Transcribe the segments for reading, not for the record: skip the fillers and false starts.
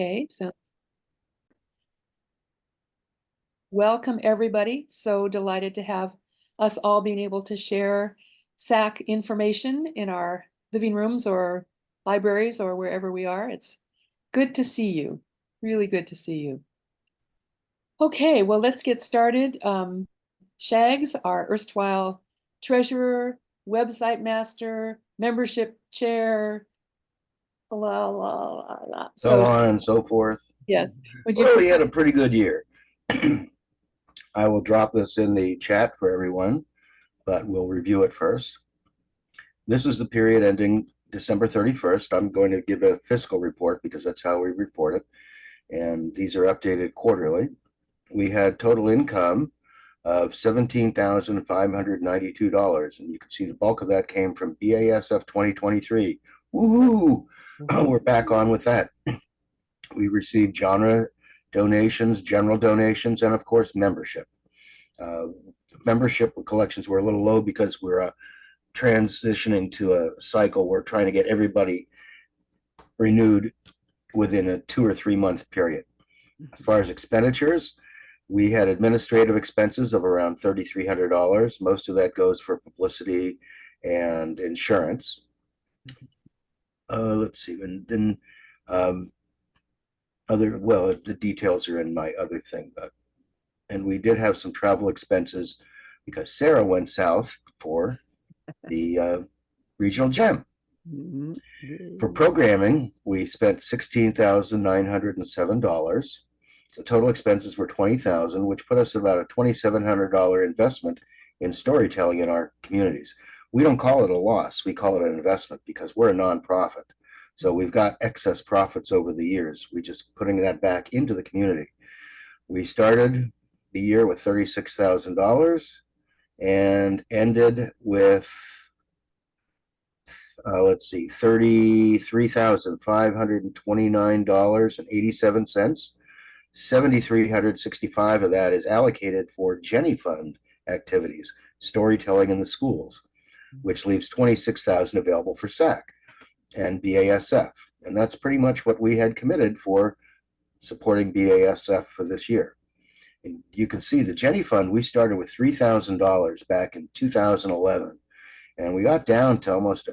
Okay, so welcome everybody. So delighted to have us all being able to share SAC information in our living rooms or libraries or wherever we are. It's good to see you, really good to see you. Okay, well, let's get started. Shags, our erstwhile treasurer, website master, membership chair, la la la la. So So on and so forth. yes, would you Well, we had a pretty good year. I will drop this in the chat for everyone, but we'll review it first. This is the period ending December 31st. I'm going to give a fiscal report because that's how we report it. And these are updated quarterly. We had total income of $17,592. And you can see the bulk of that came from BASF 2023. Woohoo! We're back on with that. We received genre donations, general donations, and of course, membership. Membership collections were a little low because we're transitioning to a cycle. We're trying to get everybody renewed within a 2 or 3 month period. As far as expenditures, we had administrative expenses of around $3,300. Most of that goes for publicity and insurance. Let's see, and then the details are in my other thing, and we did have some travel expenses because Sarah went south for the regional gem. For programming, we spent $16,907. The total expenses were $20,000, which put us at about a $2,700 investment in storytelling in our communities. We don't call it a loss, we call it an investment because we're a nonprofit. So we've got excess profits over the years. We're just putting that back into the community. We started the year with $36,000 and ended with, $33,529.87. $7,365 of that is allocated for Jenny Fund activities, storytelling in the schools, which leaves $26,000 available for SAC and BASF. And that's pretty much what we had committed for supporting BASF for this year. And you can see the Jenny Fund, we started with $3,000 back in 2011. And we got down to almost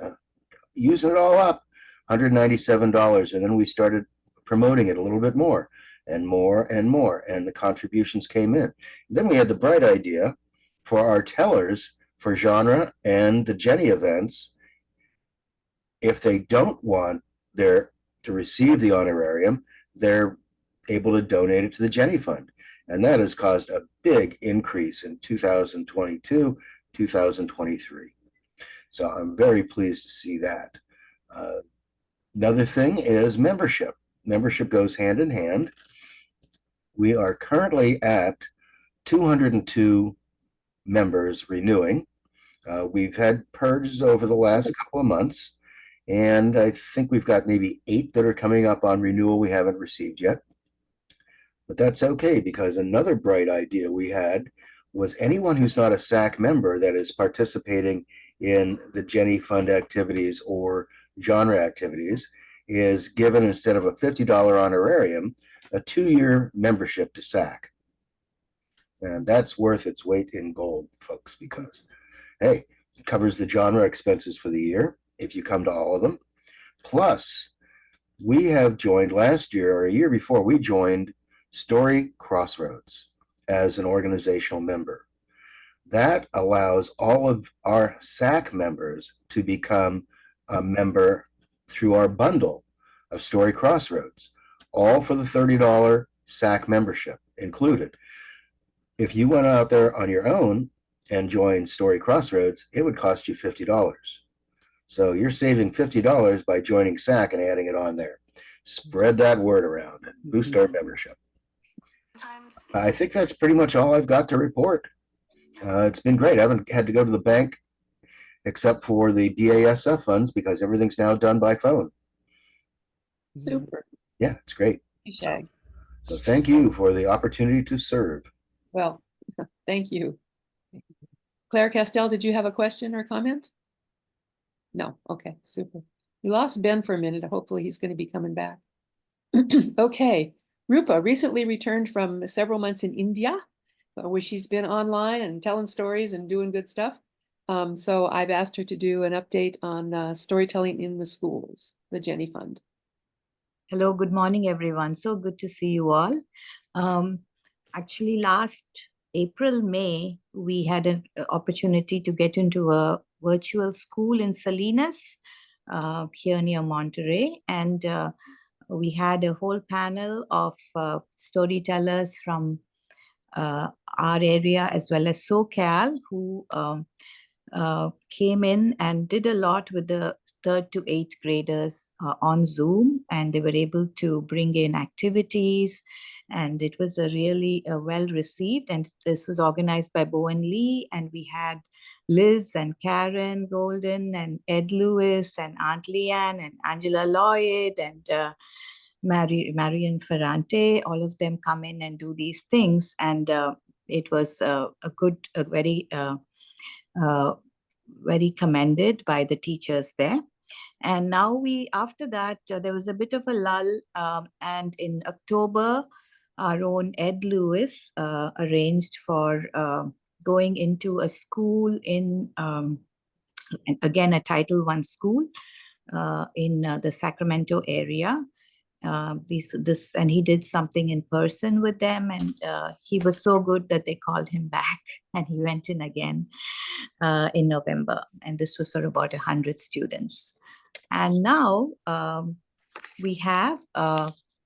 using it all up, $197. And then we started promoting it a little bit more and more and more. And the contributions came in. Then we had the bright idea for our tellers for genre and the Jenny events. If they don't want to receive the honorarium, they're able to donate it to the Jenny Fund. And that has caused a big increase in 2022, 2023. So I'm very pleased to see that. Another thing is membership. Membership goes hand in hand. We are currently at 202 members renewing. We've had purges over the last couple of months. And I think we've got maybe 8 that are coming up on renewal we haven't received yet. But that's okay, because another bright idea we had was anyone who's not a SAC member that is participating in the Jenny Fund activities or genre activities is given, instead of a $50 honorarium, a 2-year membership to SAC. And that's worth its weight in gold, folks, because, hey, it covers the genre expenses for the year if you come to all of them. Plus, we have joined last year or a year before, we joined Story Crossroads as an organizational member. That allows all of our SAC members to become a member through our bundle of Story Crossroads, all for the $30 SAC membership included. If you went out there on your own and joined Story Crossroads, it would cost you $50. So you're saving $50 by joining SAC and adding it on there. Spread that word around and boost our membership. I think that's pretty much all I've got to report. It's been great. I haven't had to go to the bank except for the BASF funds because everything's now done by phone. super. Yeah, it's great. Shag. So thank you for the opportunity to serve. Well, thank you. Claire Castell, did you have a question or comment? No. Okay, super. We lost Ben for a minute. Hopefully he's going to be coming back. Okay, Rupa recently returned from several months in India, where she's been online and telling stories and doing good stuff. So I've asked her to do an update on storytelling in the schools, the Jenny Fund. Hello, good morning, everyone. So good to see you all. Um, Actually, last April, May, we had an opportunity to get into a virtual school in Salinas, here near Monterey. And we had a whole panel of storytellers from our area as well as SoCal who came in and did a lot with the third to eighth graders on Zoom, and they were able to bring in activities, and it was a really well received. And this was organized by Bowen Lee, and we had Liz and Karen Golden and Ed Lewis and Aunt Leanne and Angela Lloyd and Marian Ferrante, all of them come in and do these things. And it was a very commended by the teachers there. And now after that, there was a bit of a lull. And in October, our own Ed Lewis arranged for going into a school again, a Title I school in the Sacramento area. And he did something in person with them, and he was so good that they called him back, and he went in again in November, and this was for about 100 students. And now we have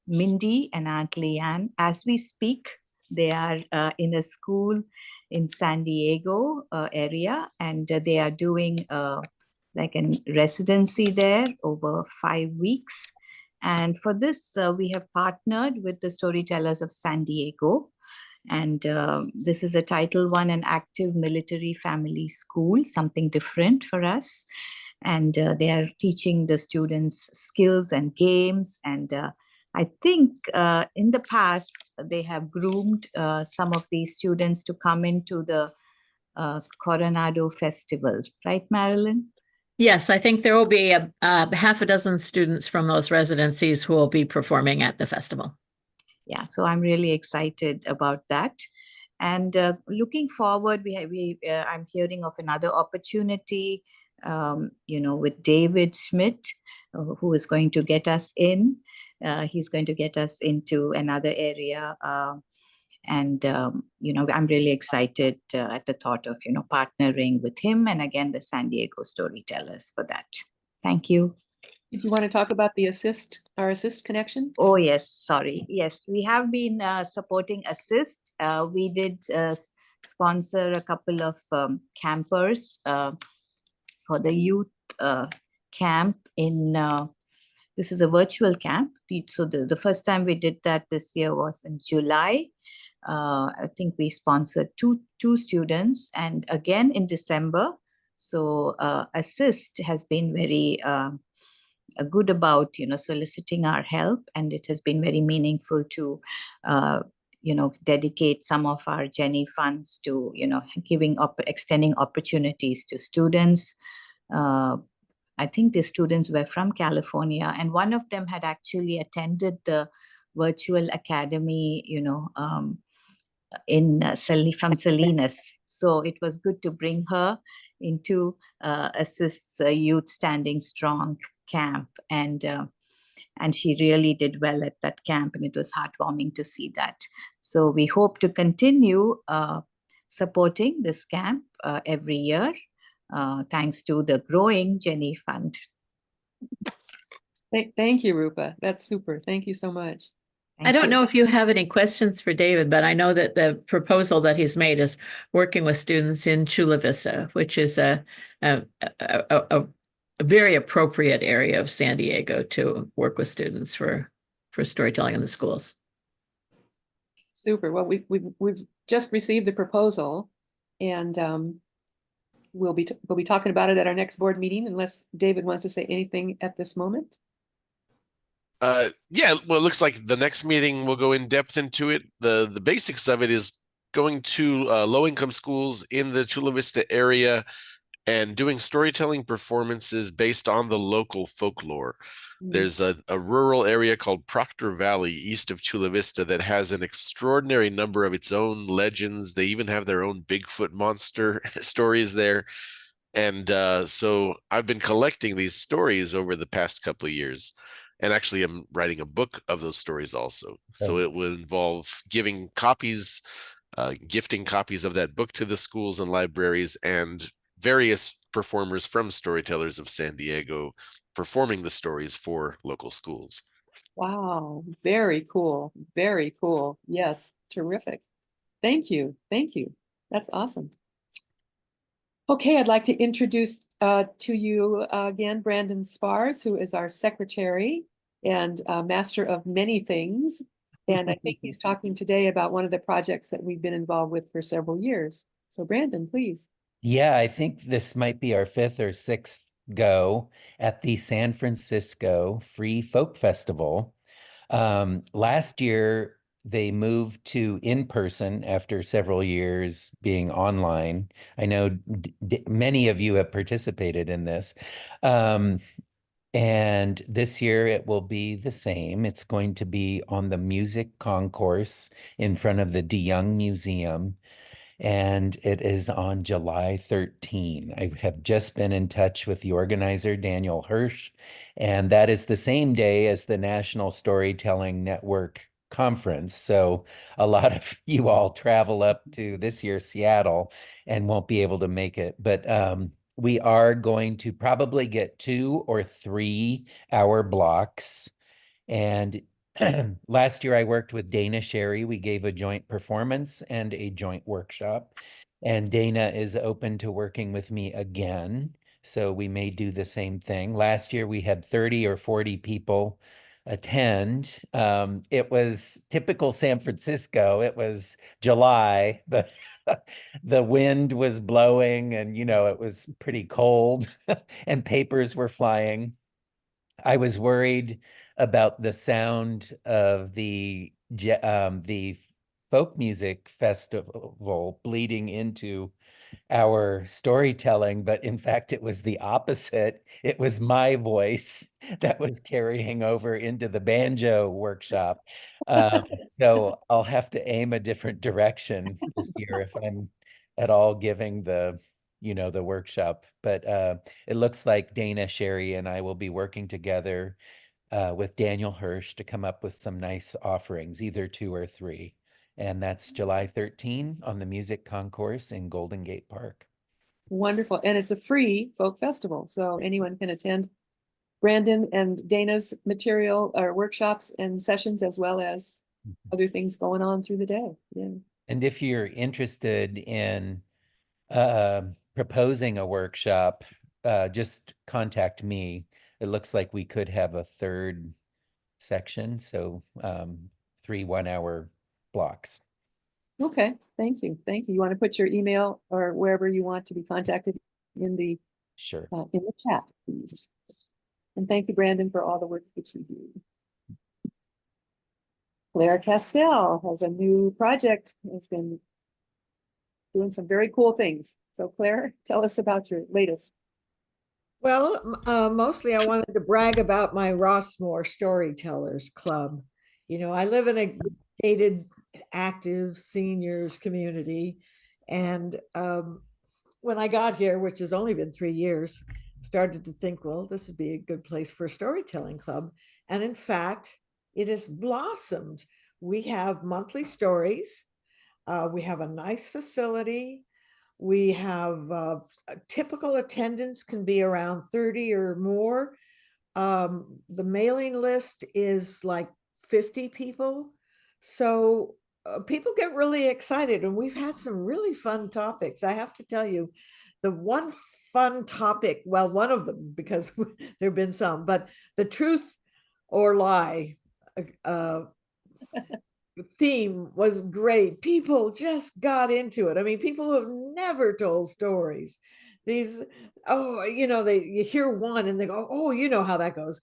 Mindy and Aunt Leanne. As we speak, they are in a school in San Diego area, and they are doing like a residency there over 5 weeks. And for this, we have partnered with the Storytellers of San Diego. And this is a Title I and active military family school, something different for us. And they are teaching the students skills and games. And I think in the past, they have groomed some of these students to come into the Coronado Festival, right, Marilyn? Yes, I think there will be a half a dozen students from those residencies who will be performing at the festival. Yeah, so I'm really excited about that. And looking forward, I'm hearing of another opportunity, with David Schmidt, who is going to get us in. He's going to get us into another area. I'm really excited at the thought of, partnering with him and again, the San Diego storytellers for that. Thank you. Did you want to talk about our assist connection? Oh, yes, sorry. Yes, we have been supporting Assist. We did sponsor a couple of campers for the youth camp this is a virtual camp. So the first time we did that this year was in July. I think we sponsored two students, and again in December. So Assist has been very good about soliciting our help, and it has been very meaningful to dedicate some of our Jenny funds to extending opportunities to students. I think the students were from California, and one of them had actually attended the virtual academy, from Salinas. So it was good to bring her into Assist's Youth Standing Strong camp, and she really did well at that camp, and it was heartwarming to see that. So we hope to continue supporting this camp every year, thanks to the growing Jenny Fund. Thank you, Rupa. That's super. Thank you so much. I don't know if you have any questions for David, but I know that the proposal that he's made is working with students in Chula Vista, which is a very appropriate area of San Diego to work with students for storytelling in the schools. Super. Well, we've just received the proposal, and we'll be talking about it at our next board meeting, unless David wants to say anything at this moment. Yeah, well, it looks like the next meeting will go in depth into it. The basics of it is going to low-income schools in the Chula Vista area and doing storytelling performances based on the local folklore. There's a rural area called Proctor Valley, east of Chula Vista, that has an extraordinary number of its own legends. They even have their own Bigfoot monster stories there. And so I've been collecting these stories over the past couple of years. And actually, I'm writing a book of those stories also. So it will involve giving copies, gifting copies of that book to the schools and libraries, and various performers from Storytellers of San Diego performing the stories for local schools. Wow, very cool. Very cool. Yes, terrific. Thank you. Thank you. That's awesome. Okay, I'd like to introduce to you again Brandon Spars, who is our secretary and master of many things. And I think he's talking today about one of the projects that we've been involved with for several years. So Brandon, please. Yeah, I think this might be our 5th or 6th go at the San Francisco Free Folk Festival. Last year, they moved to in person after several years being online. I know many of you have participated in this. And this year it will be the same. It's going to be on the music concourse in front of the DeYoung Museum, and it is on July 13. I have just been in touch with the organizer, Daniel Hirsch, and that is the same day as the National Storytelling Network conference. So a lot of you all travel up to this year Seattle and won't be able to make it. But we are going to probably get 2 or 3 hour blocks. And last year I worked with Dana Sherry. We gave a joint performance and a joint workshop. And Dana is open to working with me again. So we may do the same thing. Last year we had 30 or 40 people attend. It was typical San Francisco. It was July, but the wind was blowing and, it was pretty cold and papers were flying. I was worried about the sound of the folk music festival bleeding into our storytelling, but in fact, it was the opposite. It was my voice that was carrying over into the banjo workshop. So I'll have to aim a different direction this year if I'm at all giving the workshop. But it looks like Dana, Sherry, and I will be working together with Daniel Hirsch to come up with some nice offerings, either 2 or 3. And that's July 13 on the music concourse in Golden Gate Park. Wonderful. And it's a free folk festival, so anyone can attend Brandon and Dana's material or workshops and sessions, as well as other things going on through the day. Yeah. And if you're interested in proposing a workshop, just contact me. It looks like we could have a 3rd section, so 3 1-hour blocks. Okay, thank you. Thank you. You want to put your email or wherever you want to be contacted in the Sure. in the chat, please. And thank you, Brandon, for all the work that you do. Claire Castell has a new project, has been doing some very cool things. So Claire, tell us about your latest. Well, mostly I wanted to brag about my Rossmore Storytellers Club. I live in a gated, active seniors community. And when I got here, which has only been 3 years, started to think, well, this would be a good place for a storytelling club. And in fact, it has blossomed. We have monthly stories. We have a nice facility. We have typical attendance can be around 30 or more. The mailing list is like 50 people. So people get really excited, and we've had some really fun topics. I have to tell you, the one fun topic, well, one of them, because there have been some, but the truth or lie theme was great. People just got into it. I mean, people who have never told stories. These, you hear one and they go, oh, you know how that goes.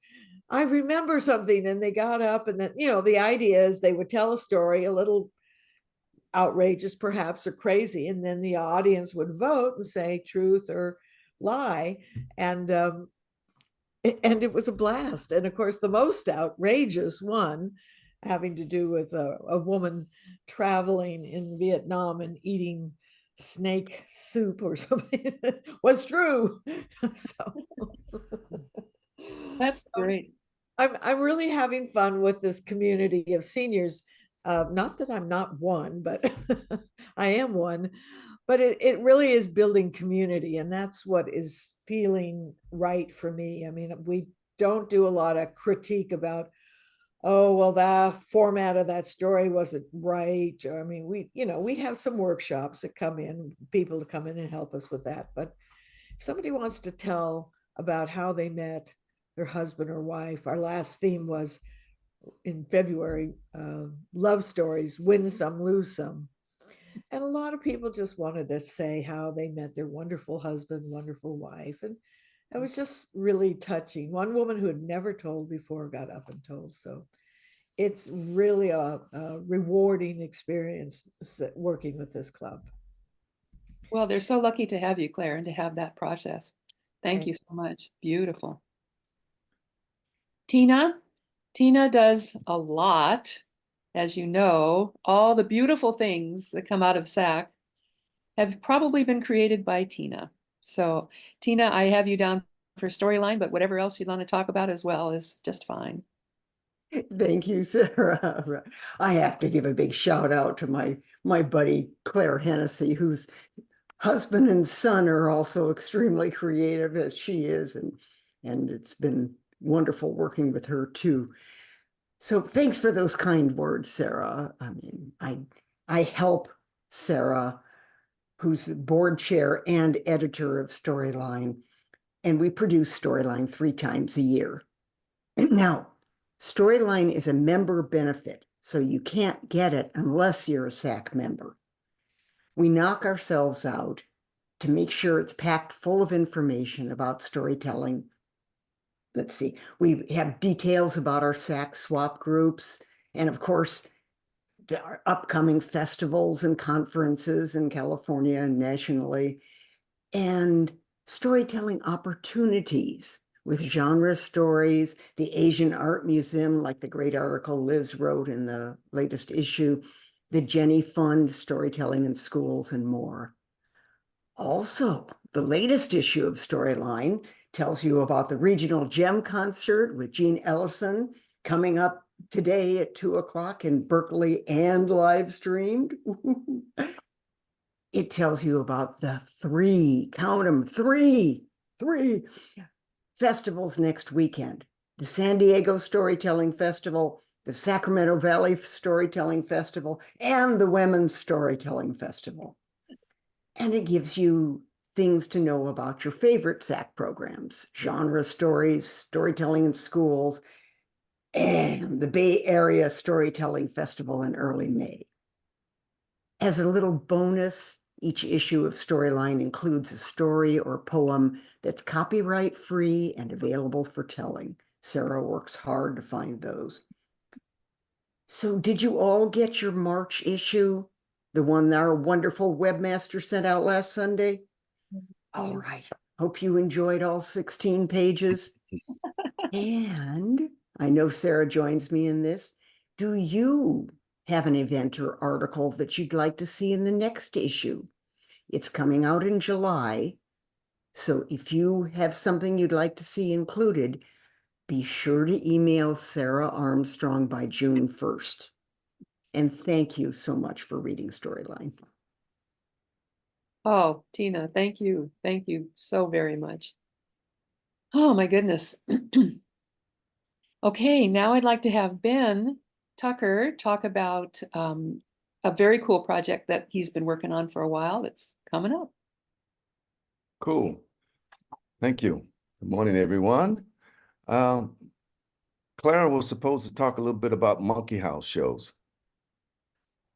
I remember something, and they got up, and then, the idea is they would tell a story, a little outrageous perhaps or crazy, and then the audience would vote and say truth or lie. And And it was a blast. And of course, the most outrageous one having to do with a woman traveling in Vietnam and eating snake soup or something was true. So, That's so great. I'm really having fun with this community of seniors. Not that I'm not one, but I am one. But it really is building community, and that's what is feeling right for me. I mean, we don't do a lot of critique about, oh, well, the format of that story wasn't right. Or, I mean, we have some workshops that come in, people to come in and help us with that. But if somebody wants to tell about how they met their husband or wife, our last theme was in February, love stories, win some, lose some. And a lot of people just wanted to say how they met their wonderful husband, wonderful wife. And it was just really touching. One woman who had never told before got up and told. So it's really a rewarding experience working with this club. Well, they're so lucky to have you, Claire, and to have that process. Thank you so much. Beautiful. Tina does a lot, as you know. All the beautiful things that come out of SAC have probably been created by Tina. So Tina, I have you down for storyline, but whatever else you'd want to talk about as well is just fine. Thank you, Sarah. I have to give a big shout out to my buddy Claire Hennessy, whose husband and son are also extremely creative as she is, and it's been wonderful working with her too. So thanks for those kind words, Sarah. I mean, I help Sarah, who's the board chair and editor of Storyline, and we produce Storyline 3 times a year. Now, Storyline is a member benefit, so you can't get it unless you're a SAC member. We knock ourselves out to make sure it's packed full of information about storytelling. Let's see, we have details about our SAC swap groups, and of course, our upcoming festivals and conferences in California and nationally, and storytelling opportunities with genre stories, the Asian Art Museum, like the great article Liz wrote in the latest issue, the Jenny Fund, storytelling in schools, and more. Also, the latest issue of Storyline tells you about the Regional Gem Concert with Gene Ellison coming up today at 2 o'clock in Berkeley and live streamed. It tells you about the 3, count them, 3 festivals next weekend. The San Diego Storytelling Festival, the Sacramento Valley Storytelling Festival, and the Women's Storytelling Festival. And it gives you things to know about your favorite SAC programs, genre stories, storytelling in schools, and the Bay Area Storytelling Festival in early May. As a little bonus, each issue of Storyline includes a story or poem that's copyright free and available for telling. Sarah works hard to find those. So did you all get your March issue? The one that our wonderful webmaster sent out last Sunday? All right. Hope you enjoyed all 16 pages. And I know Sarah joins me in this. Do you have an event or article that you'd like to see in the next issue? It's coming out in July. So if you have something you'd like to see included, be sure to email Sarah Armstrong by June 1st. And thank you so much for reading Storyline. Oh, Tina, thank you. Thank you so very much. Oh, my goodness. Okay, now I'd like to have Ben Tucker talk about a very cool project that he's been working on for a while that's coming up. Cool. Thank you. Good morning, everyone. Clara was supposed to talk a little bit about monkey house shows.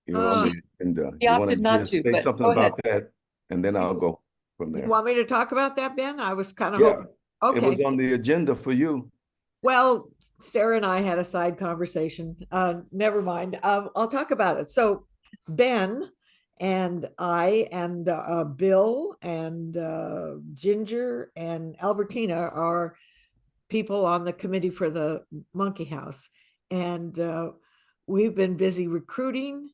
You know, Uh, and He you want opted to not just to, say but something go ahead. about that, and then I'll go from You there. want me to talk about that, Ben? I was kind of Yeah, hoping. Okay. it was on the agenda for you. Well, Sarah and I had a side conversation. Never mind. I'll talk about it. So Ben and I and Bill and Ginger and Albertina are people on the committee for the Monkey House. And we've been busy recruiting.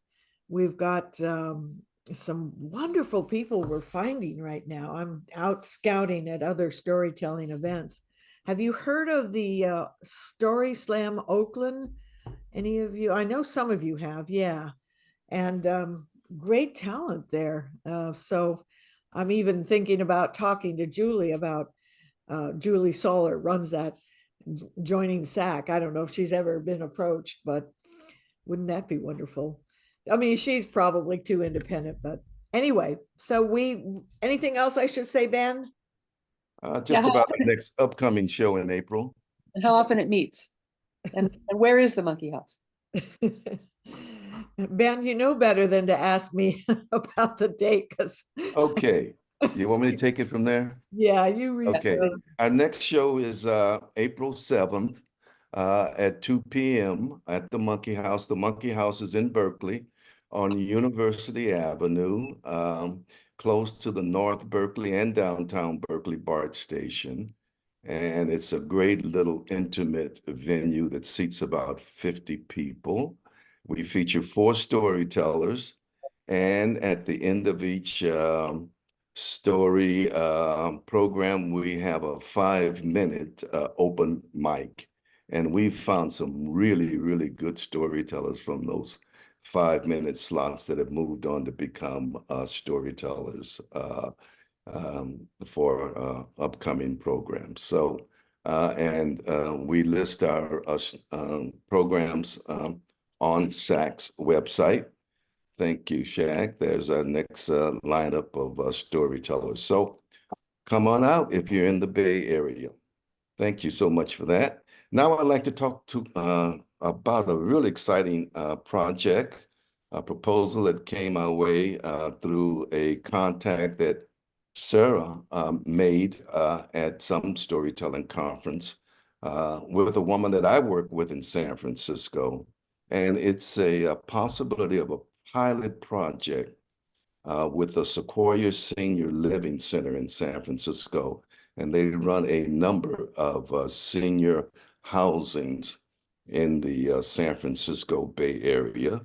We've got some wonderful people we're finding right now. I'm out scouting at other storytelling events. Have you heard of the Story Slam Oakland? Any of you? I know some of you have, yeah. And great talent there. So I'm even thinking about talking to Julie about Julie Solar runs that, joining SAC. I don't know if she's ever been approached, but wouldn't that be wonderful? I mean, she's probably too independent, but anyway, so anything else I should say, Ben? Just how about the next upcoming show in April. And how often it meets? And where is the Monkey House? Ben, you know better than to ask me about the date, because Okay, you want me to take it from there? yeah, you Okay, research. our next show is April 7th at 2 p.m. at the Monkey House. The Monkey House is in Berkeley on University Avenue, close to the North Berkeley and downtown Berkeley BART station. And it's a great little intimate venue that seats about 50 people. We feature 4 storytellers, and at the end of each story program, we have a 5-minute open mic. And we've found some really, really good storytellers from those 5-minute slots that have moved on to become storytellers for upcoming programs. So, we list our programs on SAC's website. Thank you, Shaq. There's our next lineup of storytellers. So come on out if you're in the Bay Area. Thank you so much for that. Now I'd like to talk about a really exciting project, a proposal that came our way through a contact that Sarah made at some storytelling conference with a woman that I work with in San Francisco. And it's a possibility of a pilot project with the Sequoia Senior Living Center in San Francisco. And they run a number of senior housings in the San Francisco Bay Area.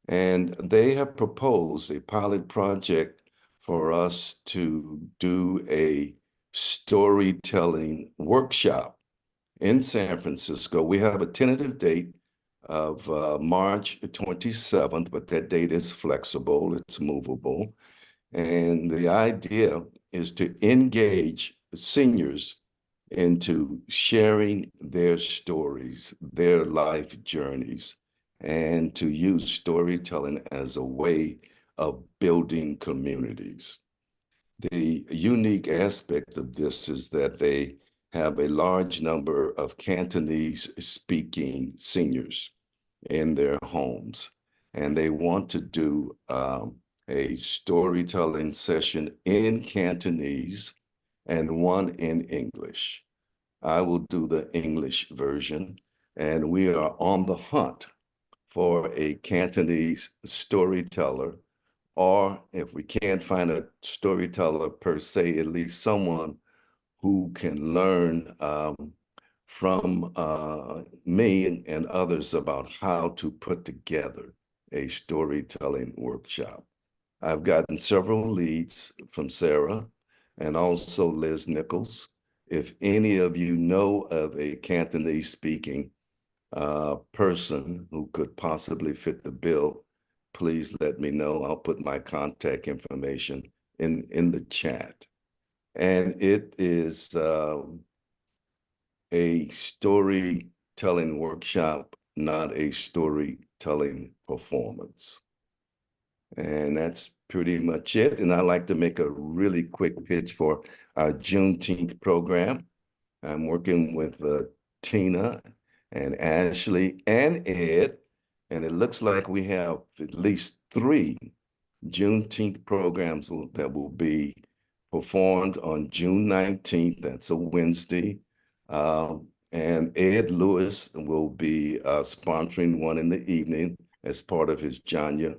And they have proposed a pilot project for us to do a storytelling workshop in San Francisco. We have a tentative date of March 27th, but that date is flexible, it's movable. And the idea is to engage seniors into sharing their stories, their life journeys, and to use storytelling as a way of building communities. The unique aspect of this is that they have a large number of Cantonese speaking seniors in their homes, and they want to do a storytelling session in Cantonese and one in English. I will do the English version, and we are on the hunt for a Cantonese storyteller, or if we can't find a storyteller per se, at least someone who can learn from me and others about how to put together a storytelling workshop. I've gotten several leads from Sarah and also Liz Nichols. If any of you know of a Cantonese speaking person who could possibly fit the bill, please let me know. I'll put my contact information in the chat. And it is a storytelling workshop, not a storytelling performance. And that's pretty much it. And I'd like to make a really quick pitch for our Juneteenth program. I'm working with Tina and Ashley and Ed, and it looks like we have at least 3 Juneteenth programs that will be performed on June 19th. That's a Wednesday. And Ed Lewis will be sponsoring one in the evening as part of his genre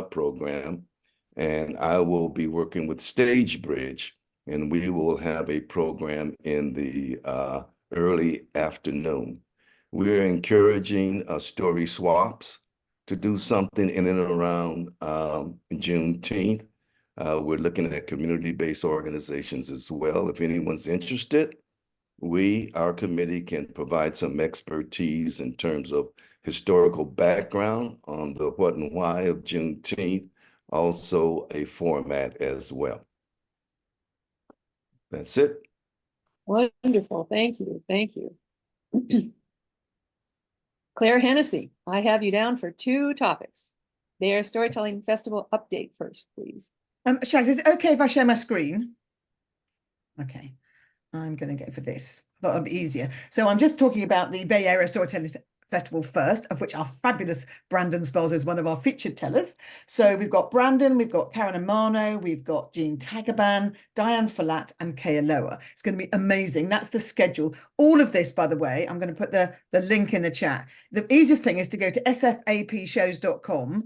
program. And I will be working with Stage Bridge and we will have a program in the early afternoon. We're encouraging story swaps to do something in and around Juneteenth. We're looking at community-based organizations as well. If anyone's interested, our committee can provide some expertise in terms of historical background on the what and why of Juneteenth, also a format as well. That's it. Wonderful. Thank you. Thank you. Claire Hennessy, I have you down for 2 topics. Their Storytelling Festival update first, please. Shags, is it okay if I share my screen? Okay, I'm going to go for this. I thought it'd be easier. So I'm just talking about the Bay Area Storytelling Festival first, of which our fabulous Brandon Spells is one of our featured tellers. So we've got Brandon, we've got Karen Amano, we've got Jean Tagaban, Diane Falat, and Kaya Loa. It's going to be amazing. That's the schedule. All of this, by the way, I'm going to put the link in the chat. The easiest thing is to go to sfapshows.com.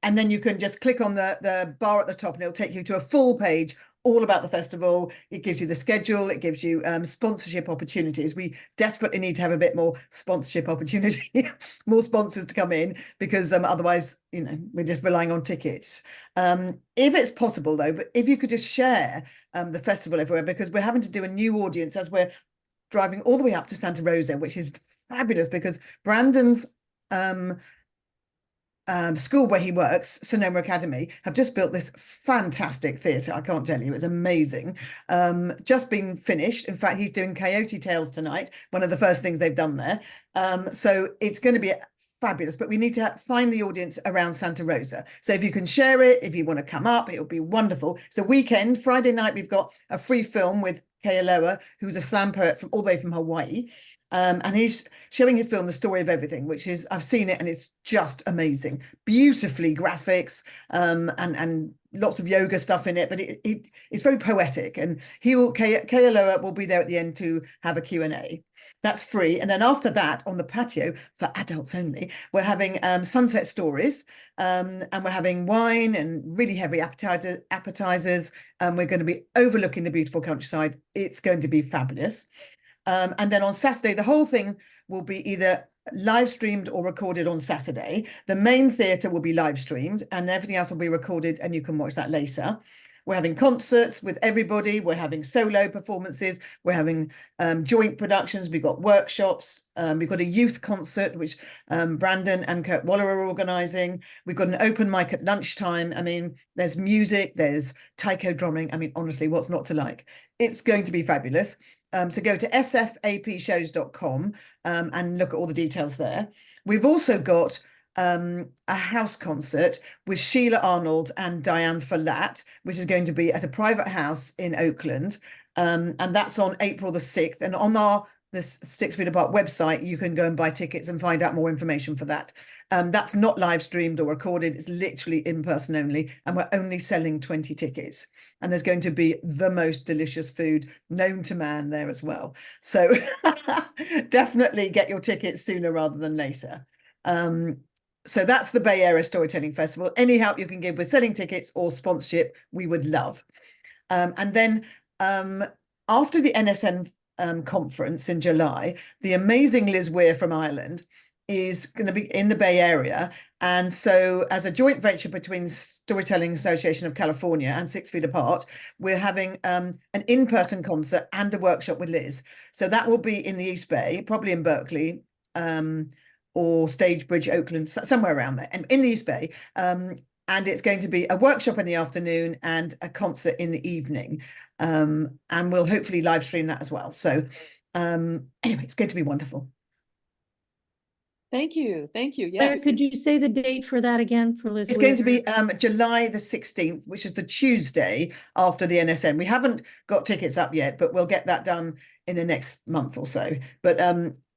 And then you can just click on the bar at the top and it'll take you to a full page all about the festival. It gives you the schedule. It gives you sponsorship opportunities. We desperately need to have a bit more sponsorship opportunity, more sponsors to come in, because otherwise, you know, we're just relying on tickets. If it's possible though, but if you could just share the festival everywhere, because we're having to do a new audience as we're driving all the way up to Santa Rosa, which is fabulous because Brandon's school where he works, Sonoma Academy, have just built this fantastic theatre. I can't tell you, it's amazing. Just been finished. In fact, he's doing Coyote Tales tonight, one of the first things they've done there. So it's going to be fabulous, but we need to find the audience around Santa Rosa. So if you can share it, if you want to come up, it'll be wonderful. It's a weekend. Friday night, we've got a free film with Kaya Loa, who's a slam poet from all the way from Hawaii. And he's showing his film, The Story of Everything, which is, I've seen it and it's just amazing. Beautifully graphics and lots of yoga stuff in it, but it's very poetic. And Kaya Loa will be there at the end to have a Q&A. That's free. And then after that, on the patio, for adults only, we're having sunset stories and we're having wine and really heavy appetizers. We're going to be overlooking the beautiful countryside. It's going to be fabulous. And then on Saturday, the whole thing will be either live streamed or recorded on Saturday. The main theatre will be live streamed and everything else will be recorded and you can watch that later. We're having concerts with everybody. We're having solo performances. We're having joint productions. We've got workshops. We've got a youth concert, which Brandon and Kurt Waller are organising. We've got an open mic at lunchtime. I mean, there's music, there's taiko drumming. I mean, honestly, what's not to like? It's going to be fabulous. So go to sfapshows.com and look at all the details there. We've also got a house concert with Sheila Arnold and Diane Falat, which is going to be at a private house in Oakland. And that's on April the 6th. And on the 6 Feet Apart website, you can go and buy tickets and find out more information for that. That's not live streamed or recorded. It's literally in person only. And we're only selling 20 tickets. And there's going to be the most delicious food known to man there as well. So definitely get your tickets sooner rather than later. So that's the Bay Area Storytelling Festival. Any help you can give with selling tickets or sponsorship, we would love. And then after the NSN conference in July, the amazing Liz Weir from Ireland is going to be in the Bay Area. And so as a joint venture between Storytelling Association of California and 6 Feet Apart, we're having an in-person concert and a workshop with Liz. So that will be in the East Bay, probably in Berkeley, or Stagebridge, Oakland, somewhere around there, and in the East Bay. And it's going to be a workshop in the afternoon and a concert in the evening. And we'll hopefully live stream that as well. So anyway, it's going to be wonderful. Thank you. Thank you. Claire, Yes. could you say the date for that again for Liz? It's going to be July the 16th, which is the Tuesday after the NSN. We haven't got tickets up yet, but we'll get that done in the next month or so. But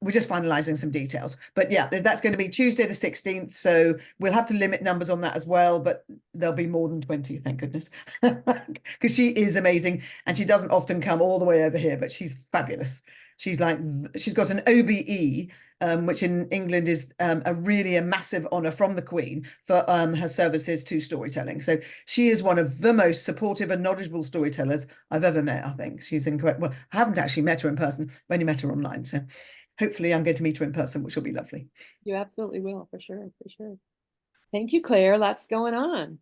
we're just finalizing some details. But yeah, that's going to be Tuesday the 16th. So we'll have to limit numbers on that as well, but there'll be more than 20, thank goodness. Because she is amazing and she doesn't often come all the way over here, but she's fabulous. She's got an OBE which in England is a massive honor from the Queen for her services to storytelling. So she is one of the most supportive and knowledgeable storytellers I've ever met. I think she's incredible. Well, I haven't actually met her in person. I've only met her online. So hopefully I'm going to meet her in person, which will be lovely. You absolutely will, for sure, for sure. Thank you, Claire. Lots going on.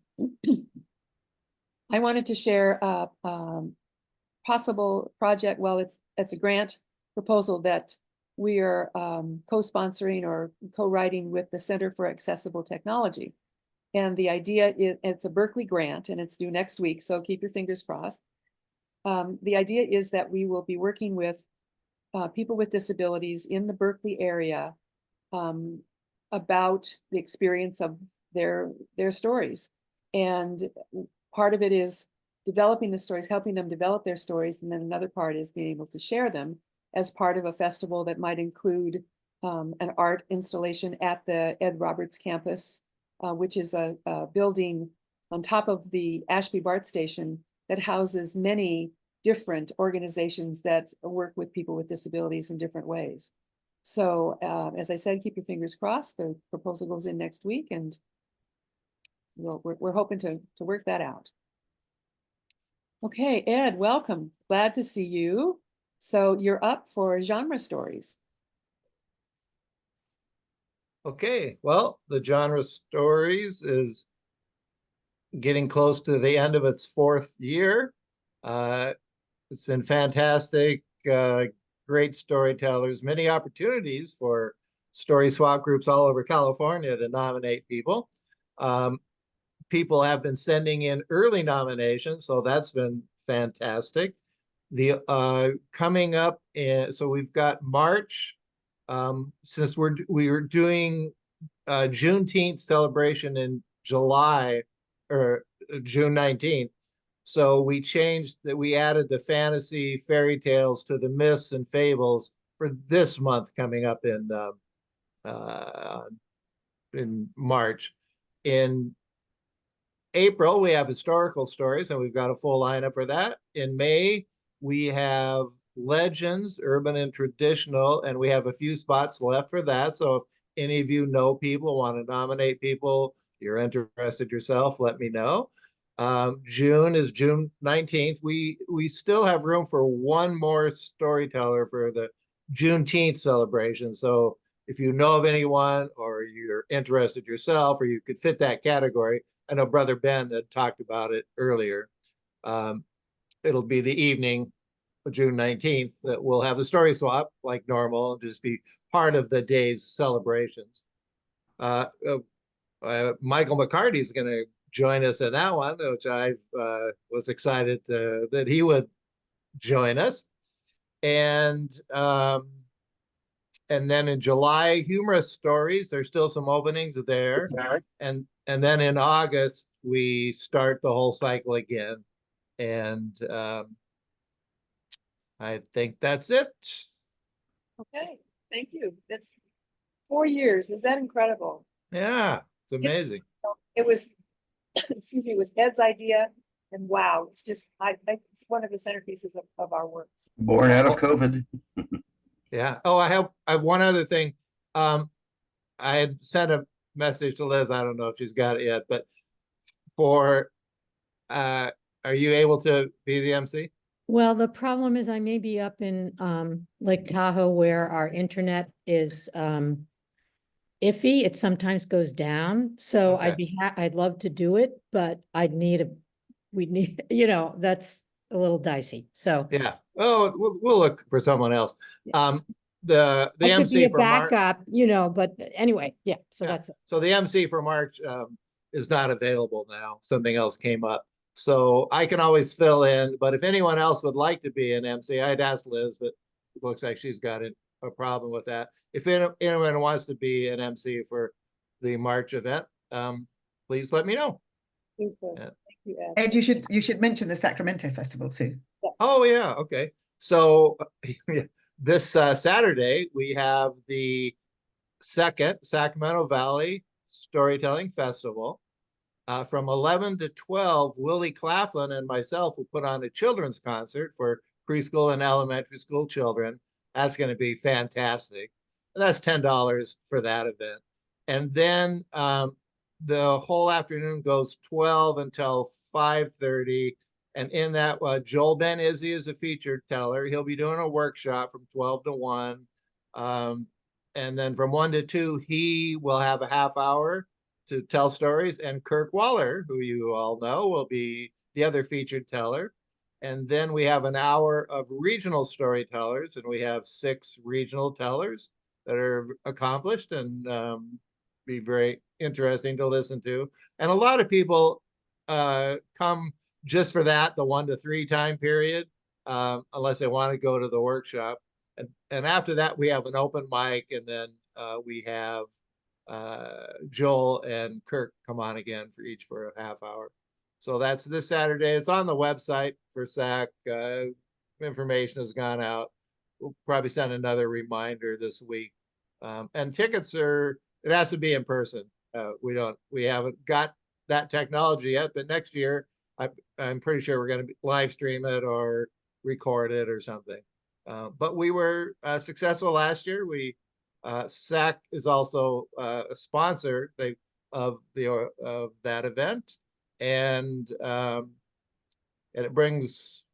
I wanted to share a possible project. Well, it's a grant proposal that we are co-sponsoring or co-writing with the Center for Accessible Technology. And the idea is, it's a Berkeley grant and it's due next week, so keep your fingers crossed. The idea is that we will be working with people with disabilities in the Berkeley area about the experience of their stories. And part of it is developing the stories, helping them develop their stories. And then another part is being able to share them as part of a festival that might include an art installation at the Ed Roberts campus, which is a building on top of the Ashby BART station that houses many different organizations that work with people with disabilities in different ways. So as I said, keep your fingers crossed. The proposal goes in next week, and we're hoping to work that out. Okay, Ed, welcome. Glad to see you. So you're up for genre stories. Okay, well, the genre stories is getting close to the end of its 4th year. It's been fantastic, great storytellers, many opportunities for story swap groups all over California to nominate people. People have been sending in early nominations, so that's been fantastic. The coming up in, so we've got March, since we were doing Juneteenth celebration in July or June 19th. So we changed that, we added the fantasy fairy tales to the myths and fables for this month coming up in March. In April, we have historical stories, and we've got a full lineup for that. In May, we have legends, urban and traditional, and we have a few spots left for that. So if any of you know people, want to nominate people, you're interested yourself, let me know. June is June 19th. We still have room for one more storyteller for the Juneteenth celebration. So if you know of anyone, or you're interested yourself, or you could fit that category, I know Brother Ben had talked about it earlier. It'll be the evening of June 19th that we'll have the story swap like normal, and just be part of the day's celebrations. Michael McCarty is going to join us in that one, which I was excited that he would join us. And then in July, humorous stories. There's still some openings there. And then in August, we start the whole cycle again. And I think that's it. Okay, thank you. That's 4 years. Is that incredible? Yeah, it's amazing. It was, excuse me, it was Ed's idea. And wow, it's just, it's one of the centerpieces of our works. Born out of COVID. Yeah. Oh, I have one other thing. I had sent a message to Liz. I don't know if she's got it yet, but are you able to be the MC? Well, the problem is I may be up in Lake Tahoe where our internet is iffy. It sometimes goes down. So Okay. I'd love to do it, but we'd need, that's a little dicey. So Yeah. Oh, we'll look for someone else. The I could be MC a for March. backup, but anyway, yeah, so Yeah. that's it. So the MC for March is not available now. Something else came up. So I can always fill in, but if anyone else would like to be an MC, I'd ask Liz, but it looks like she's got a problem with that. If anyone wants to be an MC for the March event, please let me know. Super. Yeah. Thank you, Ed. Ed, you should mention the Sacramento Festival too. Oh yeah, okay. So this Saturday we have the second Sacramento Valley Storytelling Festival. From 11 to 12, Willie Claflin and myself will put on a children's concert for preschool and elementary school children. That's going to be fantastic. And that's $10 for that event. And then the whole afternoon goes 12 until 5:30. And in that, Joel Ben Izzy is a featured teller. He'll be doing a workshop from 12 to 1. And then from 1 to 2, he will have a half hour to tell stories. And Kirk Waller, who you all know, will be the other featured teller. And then we have an hour of regional storytellers, and we have 6 regional tellers that are accomplished and be very interesting to listen to. And a lot of people come just for that, the 1 to 3 time period, unless they want to go to the workshop. And after that, we have an open mic, and then we have Joel and Kirk come on again for a half hour. So that's this Saturday. It's on the website for SAC. Information has gone out. We'll probably send another reminder this week. And tickets it has to be in person. We haven't got that technology yet, but next year, I'm pretty sure we're going to live stream it or record it or something. But we were successful last year. SAC is also a sponsor of that event, and it brings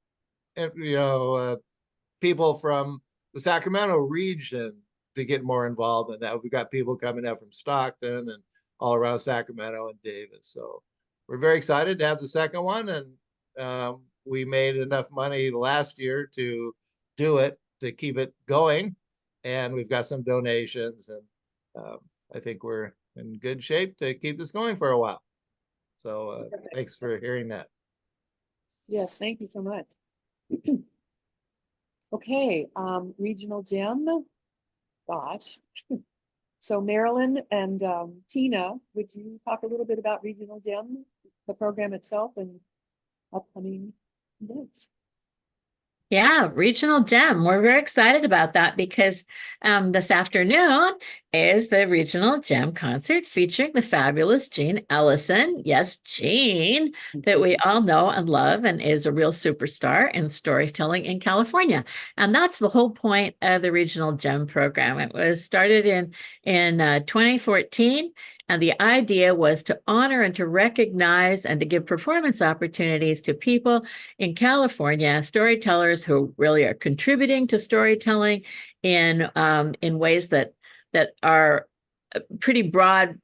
people from the Sacramento region to get more involved in that. We've got people coming out from Stockton and all around Sacramento and Davis. So we're very excited to have the second one, and we made enough money last year to do it, to keep it going. And we've got some donations, and I think we're in good shape to keep this going for a while. So thanks for hearing that. Yes, thank you so much. Okay, regional gem. Gosh. So Marilyn and Tina, would you talk a little bit about regional gem, the program itself, and upcoming events? Yeah, Regional Gem. We're very excited about that because this afternoon is the Regional Gem concert featuring the fabulous Jean Ellison. Yes, Jean, that we all know and love and is a real superstar in storytelling in California. And that's the whole point of the Regional Gem program. It was started in 2014. And the idea was to honor and to recognize and to give performance opportunities to people in California, storytellers who really are contributing to storytelling in ways that are pretty broad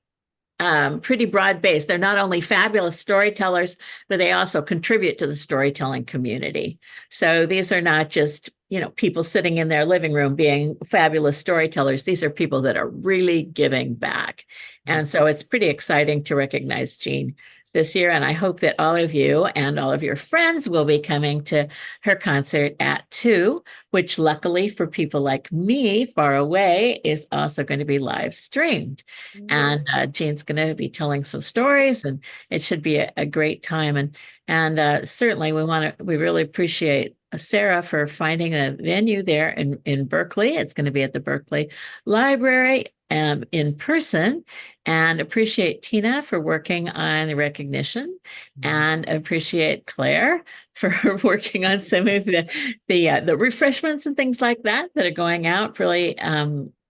based. They're not only fabulous storytellers, but they also contribute to the storytelling community. So these are not just, people sitting in their living room being fabulous storytellers. These are people that are really giving back. And so it's pretty exciting to recognize Jean this year. And I hope that all of you and all of your friends will be coming to her concert at 2, which luckily for people like me far away is also going to be live streamed. And Jean's going to be telling some stories, and it should be a great time. And certainly we really appreciate Sarah for finding a venue there in Berkeley. It's going to be at the Berkeley Library in person, and appreciate Tina for working on the recognition, and appreciate Claire for working on some of the refreshments and things like that are going out. Really,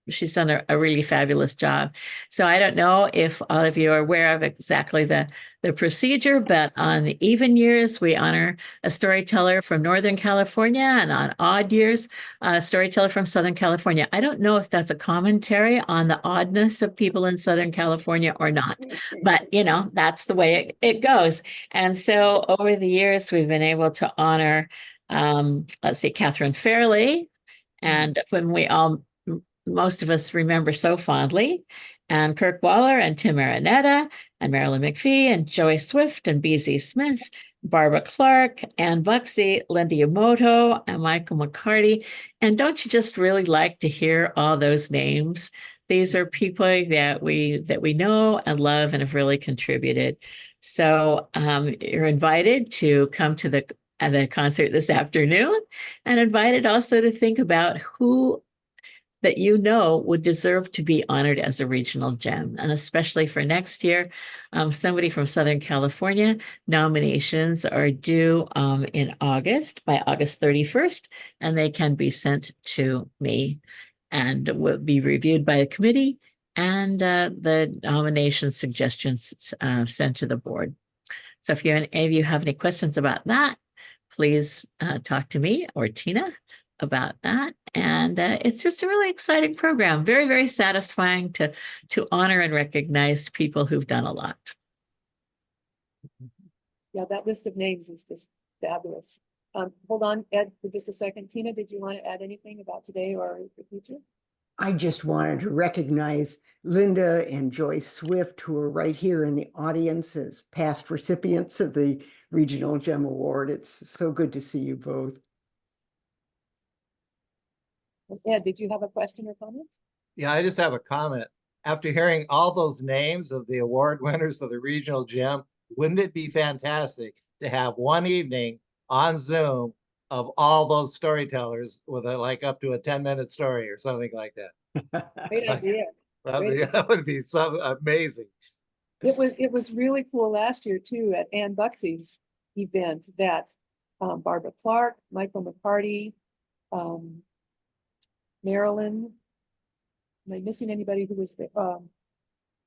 she's done a really fabulous job. So I don't know if all of you are aware of exactly the procedure, but on the even years, we honor a storyteller from Northern California, and on odd years, a storyteller from Southern California. I don't know if that's a commentary on the oddness of people in Southern California or not, but that's the way it goes. And so over the years, we've been able to honor, Catherine Fairley, and when most of us remember so fondly, and Kirk Waller and Tim Araneta and Marilyn McPhee and Joey Swift and B.Z. Smith, Barbara Clark, Ann Buxey, Linda Yamoto, and Michael McCarty. And don't you just really like to hear all those names? These are people that we know and love and have really contributed. So you're invited to come to the concert this afternoon, and invited also to think about who that would deserve to be honored as a regional gem. And especially for next year, somebody from Southern California. Nominations are due by August 31st, and they can be sent to me. and will be reviewed by the committee and the nomination suggestions sent to the board. So if any of you have any questions about that, please talk to me or Tina about that. And it's just a really exciting program. Very, very satisfying to honor and recognize people who've done a lot. Yeah, that list of names is just fabulous. Hold on, Ed, for just a second. Tina, did you want to add anything about today or the future? I just wanted to recognize Linda and Joyce Swift, who are right here in the audience as past recipients of the Regional Gem Award. It's so good to see you both. Ed, did you have a question or comment? Yeah, I just have a comment. After hearing all those names of the award winners of the Regional Gem, wouldn't it be fantastic to have one evening on Zoom of all those storytellers with like up to a 10-minute story or something like that? Great idea. That would be so amazing. It was really cool last year too at Ann Buxey's event that Barbara Clark, Michael McCarty, Marilyn, am I missing anybody who was there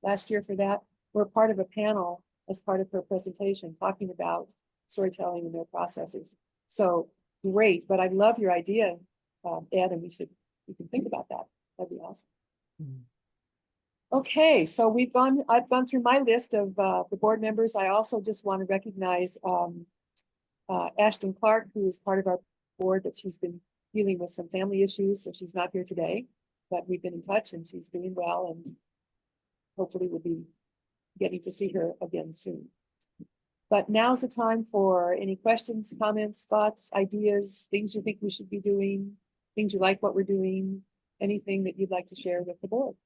last year for that? Were part of a panel as part of her presentation talking about storytelling and their processes. So great, but I love your idea, Ed, and we can think about that. That'd be awesome. Okay, so I've gone through my list of the board members. I also just want to recognize Ashton Clark, who is part of our board, but she's been dealing with some family issues, so she's not here today, but we've been in touch and she's doing well, and hopefully we'll be getting to see her again soon. But now's the time for any questions, comments, thoughts, ideas, things you think we should be doing, things you like what we're doing, anything that you'd like to share with the board.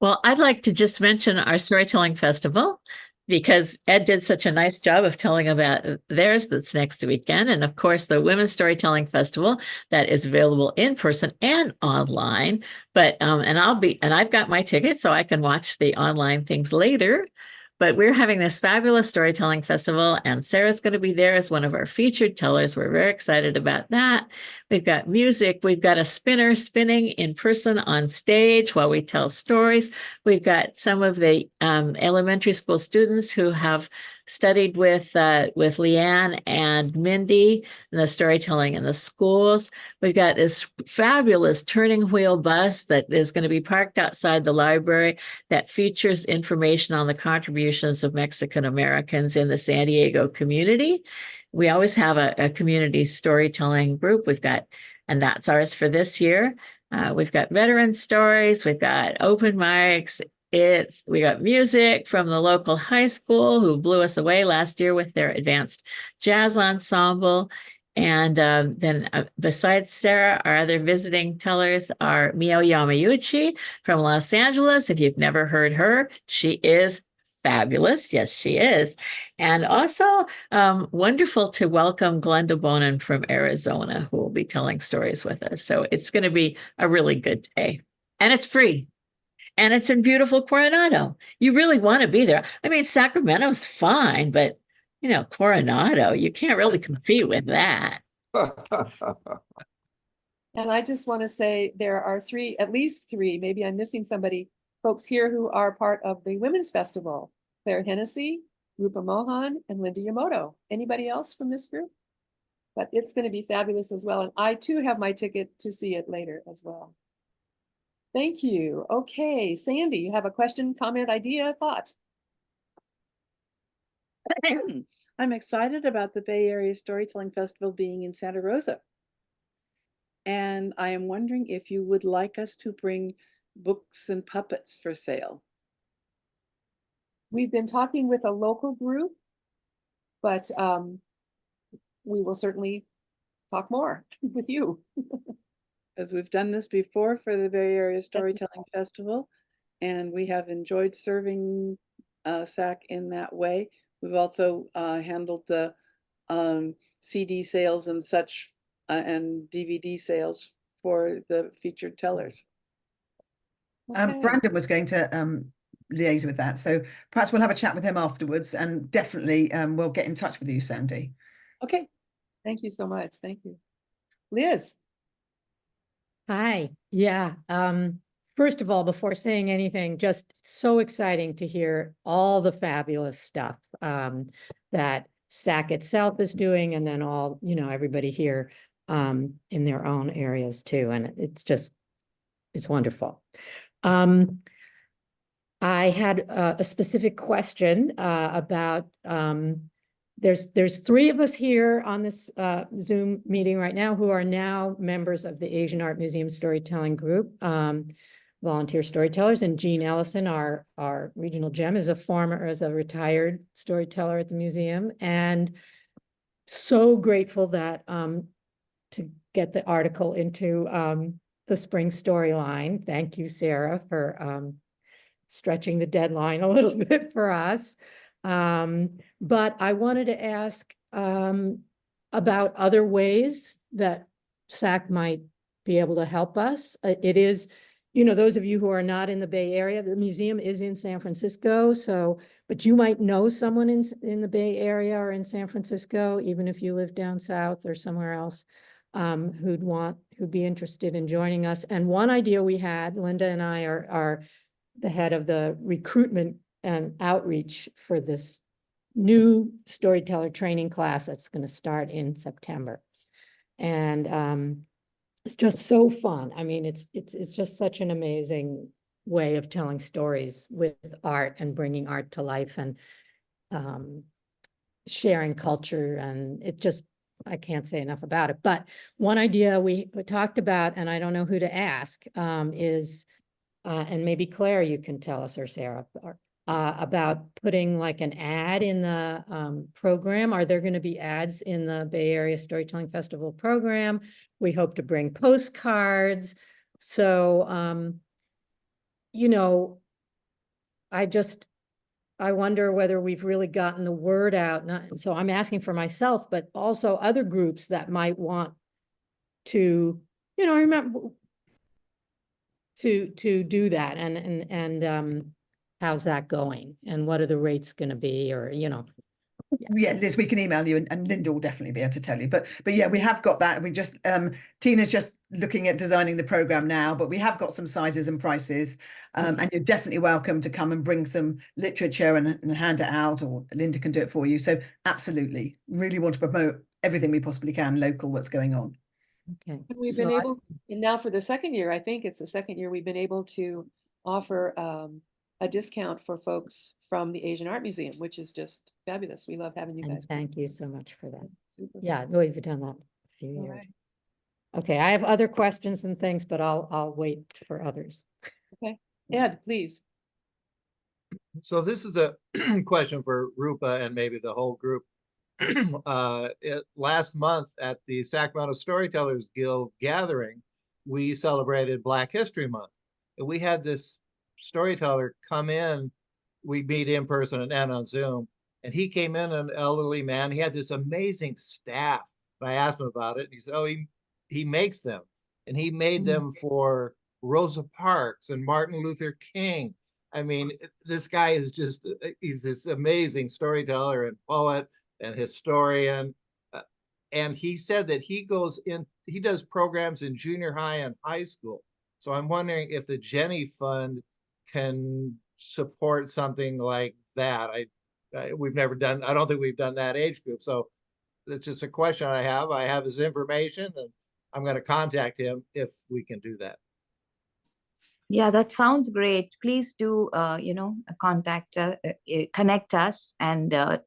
Well, I'd like to just mention our storytelling festival, because Ed did such a nice job of telling about theirs that's next weekend. And of course, the Women's Storytelling Festival that is available in person and online. But and I've got my ticket so I can watch the online things later. But we're having this fabulous storytelling festival, and Sarah's going to be there as one of our featured tellers. We're very excited about that. We've got music. We've got a spinner spinning in person on stage while we tell stories. We've got some of the elementary school students who have studied with Leanne and Mindy and the storytelling in the schools. We've got this fabulous turning wheel bus that is going to be parked outside the library that features information on the contributions of Mexican Americans in the San Diego community. We always have a community storytelling group. And that's ours for this year. We've got veteran stories. We've got open mics. We got music from the local high school who blew us away last year with their advanced jazz ensemble. And then besides Sarah, our other visiting tellers are Mio Yamauchi from Los Angeles. If you've never heard her, she is fabulous. Yes, she is. And also wonderful to welcome Glenda Bonin from Arizona, who will be telling stories with us. So it's going to be a really good day. And it's free. And it's in beautiful Coronado. You really want to be there. I mean, Sacramento's fine, but Coronado, you can't really compete with that. And I just want to say there are at least three, maybe I'm missing somebody, folks here who are part of the Women's Festival. Claire Hennessy, Rupa Mohan, and Linda Yamoto. Anybody else from this group? But it's going to be fabulous as well. And I too have my ticket to see it later as well. Thank you. Okay, Sandy, you have a question, comment, idea, thought? I'm excited about the Bay Area Storytelling Festival being in Santa Rosa. And I am wondering if you would like us to bring books and puppets for sale. We've been talking with a local group, but we will certainly talk more with you. As we've done this before for the Bay Area Storytelling Festival, and we have enjoyed serving SAC in that way. We've also handled the CD sales and such and DVD sales for the featured tellers. Okay. Brandon was going to liaise with that, so perhaps we'll have a chat with him afterwards, and definitely we'll get in touch with you, Sandy. Okay. Thank you so much. Thank you. Liz. Hi, yeah. First of all, before saying anything, just so exciting to hear all the fabulous stuff that SAC itself is doing, and then all, everybody here in their own areas too. And it's wonderful. I had a specific question about there's three of us here on this Zoom meeting right now who are now members of the Asian Art Museum Storytelling Group, volunteer storytellers, and Jean Ellison, our regional gem, is a retired storyteller at the museum, and so grateful that to get the article into the spring storyline. Thank you, Sarah, for stretching the deadline a little bit for us. But I wanted to ask about other ways that SAC might be able to help us. It is, those of you who are not in the Bay Area, the museum is in San Francisco, but you might know someone in the Bay Area or in San Francisco, even if you live down south or somewhere else, who'd be interested in joining us. And one idea we had, Linda and I are the head of the recruitment and outreach for this new storyteller training class that's going to start in September. And it's just so fun. I mean, it's just such an amazing way of telling stories with art and bringing art to life and sharing culture. And I can't say enough about it. But one idea we talked about, and I don't know who to ask, is and maybe Claire, you can tell us, or Sarah, about putting like an ad in the program. Are there going to be ads in the Bay Area Storytelling Festival program? We hope to bring postcards. So, I wonder whether we've really gotten the word out. So I'm asking for myself, but also other groups that might want to, remember, to do that, and how's that going, and what are the rates going to be, or Yeah, Liz, we can email you, and Linda will definitely be able to tell you. But yeah, we have got that. We just Tina's just looking at designing the program now, but we have got some sizes and prices. And you're definitely welcome to come and bring some literature and hand it out, or Linda can do it for you. So absolutely, really want to promote everything we possibly can local that's going on. Okay. And we've been able, and now for the second year, I think it's the second year we've been able to offer a discount for folks from the Asian Art Museum, which is just fabulous. We love having you And guys. thank you so much for that. Super. Yeah, we've done that a few All years. right. Okay, I have other questions and things, but I'll wait for others. Okay, Ed, please. So this is a question for Rupa and maybe the whole group. Last month at the Sacramento Storytellers Guild gathering, we celebrated Black History Month. And we had this storyteller come in. We meet in person and on Zoom. And he came in, an elderly man. He had this amazing staff. And I asked him about it. And he said, oh, he makes them. And he made them for Rosa Parks and Martin Luther King. I mean, this guy is he's this amazing storyteller and poet and historian. And he said that he does programs in junior high and high school. So I'm wondering if the Jenny Fund can support something like that. We've never done, I don't think we've done that age group. So it's just a question I have. I have his information, and I'm going to contact him if we can do that. Yeah, that sounds great. Please do, connect us, and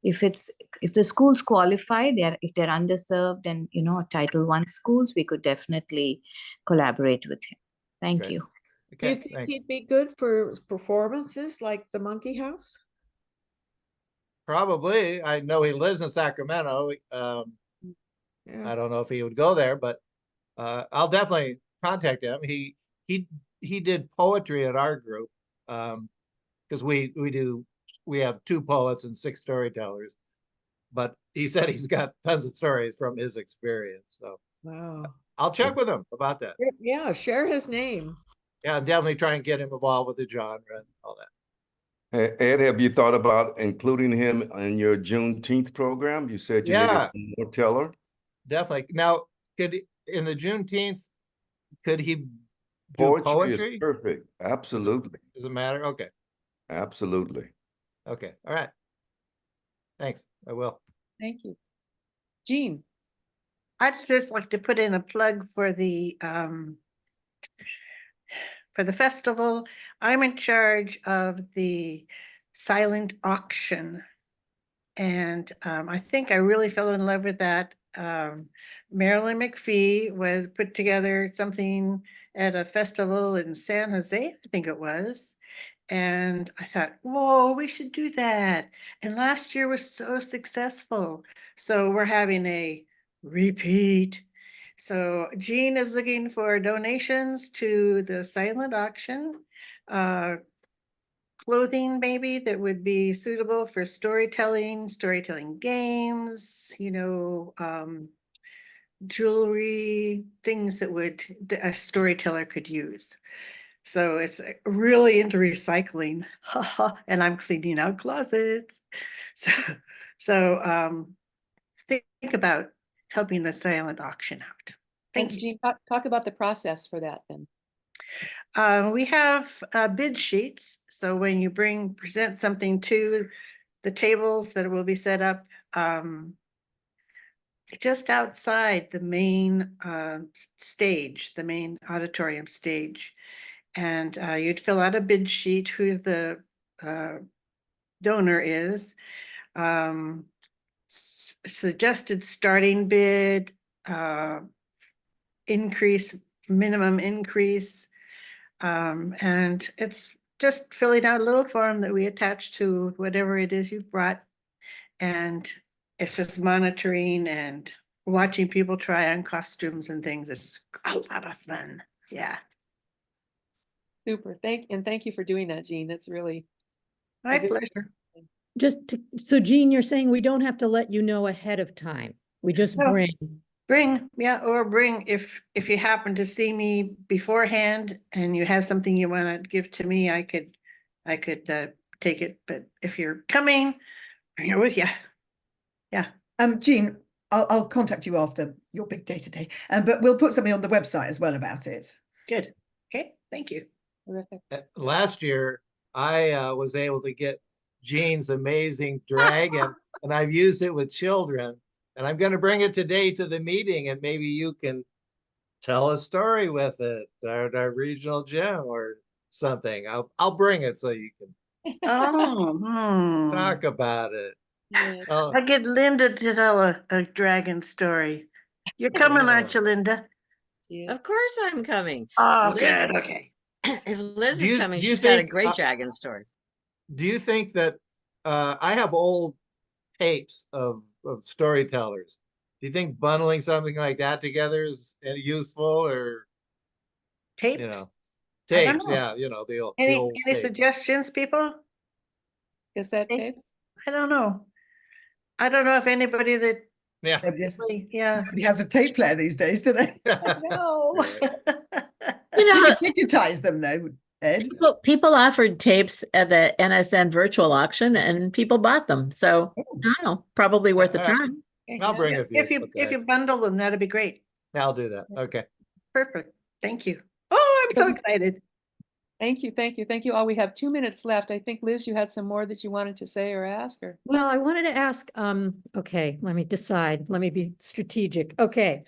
if the schools qualify, if they're underserved and Title I schools, we could definitely collaborate with him. Thank Okay. you. Do you Okay, think thanks. he'd be good for performances like the Monkey House? Probably. I know he lives in Sacramento. Yeah. I don't know if he would go there, but I'll definitely contact him. He did poetry at our group, because we have 2 poets and 6 storytellers. But he said he's got tons of stories from his experience. So Wow. I'll check with him about that. Yeah, share his name. Yeah, definitely try and get him involved with the genre and all that. Ed, have you thought about including him in your Juneteenth program? You said you needed Yeah, one more teller. definitely. Now, in the Juneteenth, could he do Poetry is poetry? perfect. Absolutely. Does it matter? Okay. Absolutely. Okay. All right. Thanks. I will. Thank you. Jean, I'd just like to put in a plug for the festival. I'm in charge of the silent auction. And I think I really fell in love with that. Marilyn McPhee was put together something at a festival in San Jose, I think it was. And I thought, whoa, we should do that. And last year was so successful. So we're having a repeat. So Jean is looking for donations to the silent auction. Clothing maybe that would be suitable for storytelling games, jewelry, things that a storyteller could use. So it's really into recycling, and I'm cleaning out closets. So think about helping the silent auction out. Thank you. Jean, talk about the process for that then. We have bid sheets. So when you present something to the tables that will be set up just outside the main stage, the main auditorium stage. And you'd fill out a bid sheet, who the donor is, suggested starting bid, minimum increase, and it's just filling out a little form that we attach to whatever it is you've brought. And it's just monitoring and watching people try on costumes and things. It's a lot of fun. Yeah. Super. Thank you for doing that, Jean. That's really my pleasure. So Jean, you're saying we don't have to let you know ahead of time. We just bring. Yeah, or bring if you happen to see me beforehand and you have something you want to give to me, I could take it. But if you're coming, bring it with you. Yeah. Jean, I'll contact you after your big day today, but we'll put something on the website as well about it. Good. Okay. Thank you. Terrific. Last year, I was able to get Jean's amazing dragon, and I've used it with children. And I'm going to bring it today to the meeting, and maybe you can tell a story with it, our regional gem or something. I'll bring it so you can talk about it. Yes. I get Linda to tell a dragon story. You're coming, aren't you, Linda? Of course I'm coming. Oh, Liz, good. Okay. If Liz is coming, do you she's got a think, great dragon story. Do you think that I have old tapes of storytellers? Do you think bundling something like that together is useful, or Tapes? Tapes? Yeah, the old Any tapes. suggestions, people? Cassette tapes? I don't know. I don't know if anybody that Nobody has a tape player these days, do they? No. You can digitize them though, Ed. People offered tapes at the NSN virtual auction and people bought them. So I don't know, probably worth a try. I'll bring a few. If you bundle them, that'd be great. I'll do that. Okay. Perfect. Thank you. Oh, I'm so excited. Thank you. Oh, we have 2 minutes left. I think, Liz, you had some more that you wanted to say or ask, or? Well, I wanted to ask, okay, let me decide. Let me be strategic. Okay.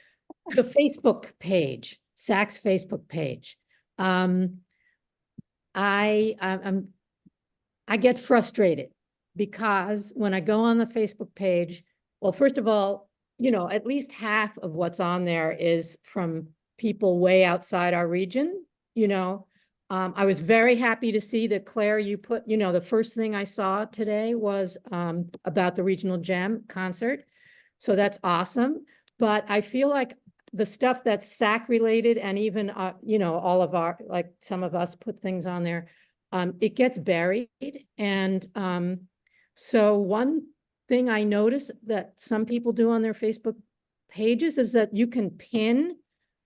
The Facebook page, SAC's Facebook page. I get frustrated because when I go on the Facebook page, well, first of all, at least half of what's on there is from people way outside our region, I was very happy to see that, Claire, you put, the first thing I saw today was about the Regional Gem concert. So that's awesome. But I feel like the stuff that's SAC related and even, all of our, like some of us put things on there, it gets buried. And so one thing I notice that some people do on their Facebook pages is that you can pin,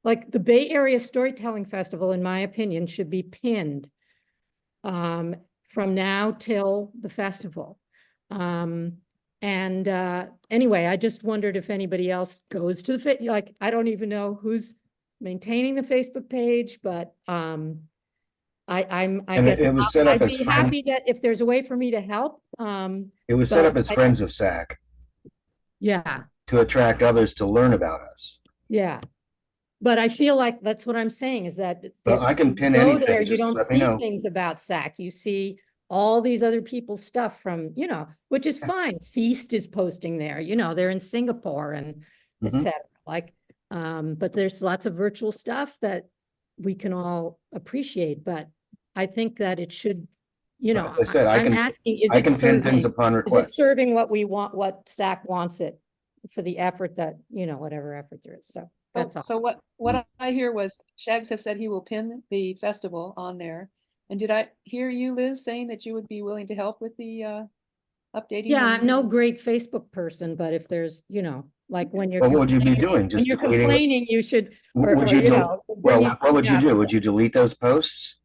like the Bay Area Storytelling Festival, in my opinion, should be pinned from now till the festival. Anyway, I just wondered if anybody else goes to the, I don't even know who's maintaining the Facebook page, but I And guess it was set up I'd as be friends. happy that if there's a way for me to help. It was set but up as I- Friends of SAC Yeah, to attract others to learn about us. yeah. But I feel like that's what I'm saying is that Well, I can when you pin go anything, there, you just don't let me see know. things about SAC. You see all these other people's stuff from, which is fine. Feast is posting there, they're in Singapore and et Mhm. cetera. Like, but there's lots of virtual stuff that we can all appreciate. But I think that it should, As I said, I'm asking, is I it can pin things serving, upon is it request. serving what we want, what SAC wants it for the effort that, whatever effort there is. So that's all. So what I hear was Shags has said he will pin the festival on there. And did I hear you, Liz, saying that you would be willing to help with the updating? Yeah, and- I'm no great Facebook person, but if there's, like when you're Well, what would you be complaining- doing? when Just you're deleting it? complaining, you should, Would or, you do? bringing Well, what would you stuff do? up. Would you delete those posts?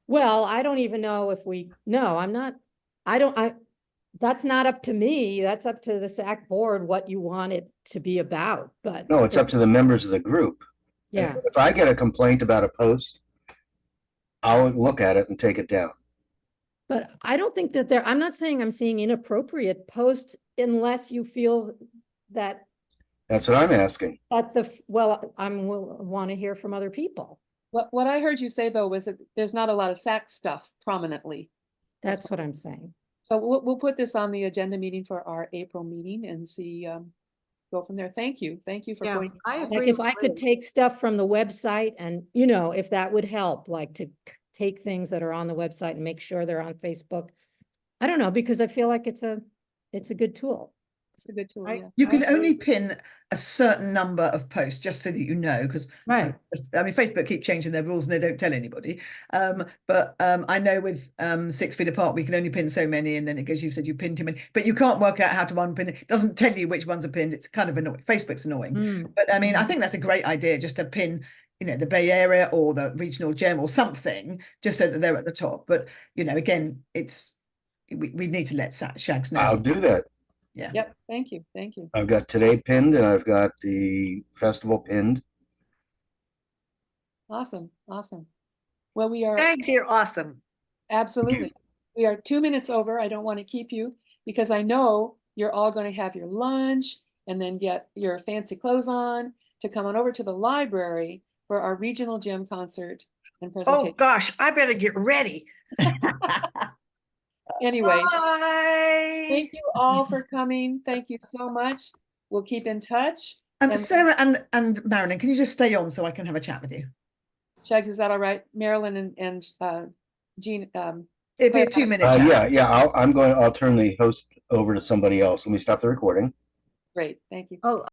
Well, I don't even know if no, I'm not, that's not up to me. That's up to the SAC board, what you want it to be about, but. No, it's up to the members of the group. Yeah, If I get a complaint about a post, I'll look at it and take it down. but I don't think that I'm not saying I'm seeing inappropriate posts unless you feel that, That's what I'm asking. well, will want to hear from other people. What I heard you say though was that there's not a lot of SAC stuff prominently. That's what I'm saying. So we'll put this on the agenda meeting for our April meeting and see, go from there. Thank you for Yeah, pointing. I out. Like agree if with I could Liz. take stuff from the website and, if that would help, like to take things that are on the website and make sure they're on Facebook. I don't know, because I feel like it's a good tool. It's a good tool, I- yeah. You can agree. only pin a certain number of posts, just so that you know, because Right. I mean, Facebook keep changing their rules and they don't tell anybody. But I know with 6 feet apart, we can only pin so many, and then it goes, you said you pinned too many, but you can't work out how to unpin it. It doesn't tell you which ones are pinned. It's kind of annoying. Facebook's annoying. Mm. But I mean, I think that's a great idea, just to pin, the Bay Area or the regional gem or something, just so that they're at the top. But, again, we need to let Shags know. I'll do that. Yeah. Yep, thank you. I've got today pinned and I've got the festival pinned. Awesome. Well, we are. Shags, you're awesome. Absolutely. We are 2 minutes over. I don't want to keep you because I know you're all going to have your lunch and then get your fancy clothes on to come on over to the library for our regional gym concert and presentation. Oh, gosh, I better get ready. Anyway, Bye. thank you all for coming. Thank you so much. We'll keep in touch. Sarah and Marilyn, can you just stay on so I can have a chat with you? Shags, is that all right? Marilyn and Jean. It'd be a 2-minute chat. Yeah. I'll turn the host over to somebody else. Let me stop the recording. Great. Thank you. Oh,